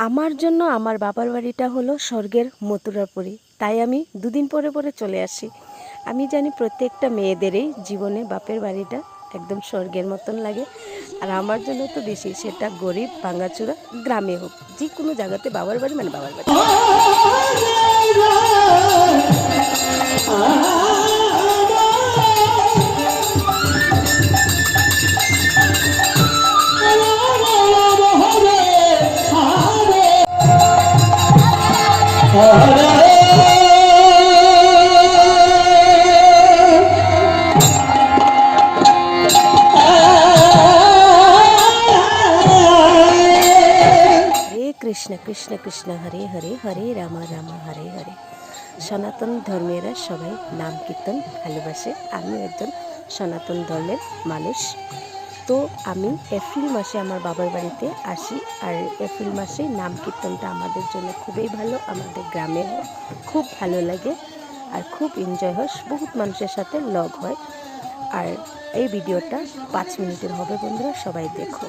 আমার জন্য আমার বাবার বাড়িটা হলো স্বর্গের মথুরাপুরী, তাই আমি দুদিন পরে পরে চলে আসি। আমি জানি প্রত্যেকটা মেয়েদেরই জীবনে বাপের বাড়িটা একদম স্বর্গের মতন লাগে, আর আমার জন্য তো বেশি, সেটা গরিব ভাঙাচোরা গ্রামে হোক, যে কোনো জায়গাতে বাবার বাড়ি মানে বাবার বাড়ি। কৃষ্ণ কৃষ্ণ কৃষ্ণ হরে হরে, হরে রাম রাম হরে হরে। সনাতন ধর্মেরা সবাই নাম কীর্তন ভালোবাসে, আমি একজন সনাতন ধর্মের মানুষ। তো আমি এপ্রিল মাসে আমার বাবার বাড়িতে আসি, আর এপ্রিল মাসে নাম কীর্তনটা আমাদের জন্য খুবই ভালো, আমাদের গ্রামে খুব ভালো লাগে আর খুব এনজয় হয়, বহুত মানুষের সাথে লগ হয়। আর এই ভিডিওটা 5 মিনিটের হবে, বন্ধুরা সবাই দেখো।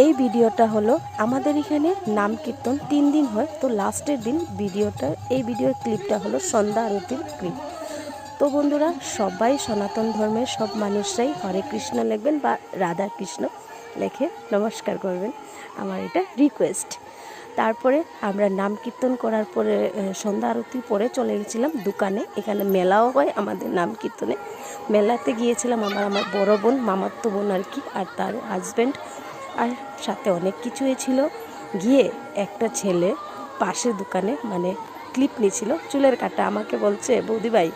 এই ভিডিওটা হলো আমাদের এখানে নাম কীর্তন 3 দিন হয়, তো লাস্টের দিন এই ভিডিওর ক্লিপটা হলো সন্ধ্যা আরতির ক্লিপ। তো বন্ধুরা সবাই সনাতন ধর্মের সব মানুষরাই হরে কৃষ্ণ লিখবেন বা রাধা কৃষ্ণ লেখে নমস্কার করবেন, আমার এটা রিকোয়েস্ট। তারপরে আমরা নাম কীর্তন করার পরে সন্ধ্যা আরতি পরে চলে গেছিলাম দোকানে, এখানে মেলাও হয় আমাদের নাম কীর্তনে। মেলাতে গিয়েছিলাম আমার বড় বোন, মামাতো বোন আর কি, আর তার হাজব্যান্ড, আর সাথে অনেক কিছুই ছিল। গিয়ে একটা ছেলে পাশের দোকানে মানে ক্লিপ নিয়েছিল চুলের কাটা, আমাকে বলছে বৌদি ভাই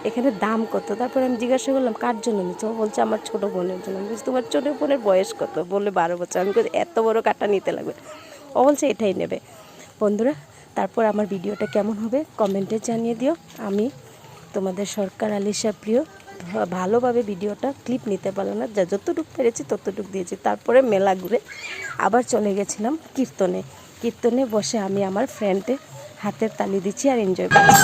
এখানে দাম কত? তারপরে আমি জিজ্ঞাসা করলাম কার জন্য নিচ্ছে, ও বলছে আমার ছোটো বোনের জন্য। আমি বলছি তোমার ছোটো বোনের বয়স কত? বললে 12 বছর। আমি বলছি এত বড় কাটা নিতে লাগবে? ও বলছে এটাই নেবে। বন্ধুরা তারপর আমার ভিডিওটা কেমন হবে কমেন্টে জানিয়ে দিও। আমি তোমাদের সরকার আলিশা প্রিয় ভালোভাবে ভিডিওটা ক্লিপ নিতে পারলাম না, যতটুকু পেরেছি ততটুকু দিয়েছি। তারপরে মেলা ঘুরে আবার চলে গেছিলাম কীর্তনে বসে আমি আমার ফ্রেন্ডে হাতের তালি দিচ্ছি আর এনজয় করছি।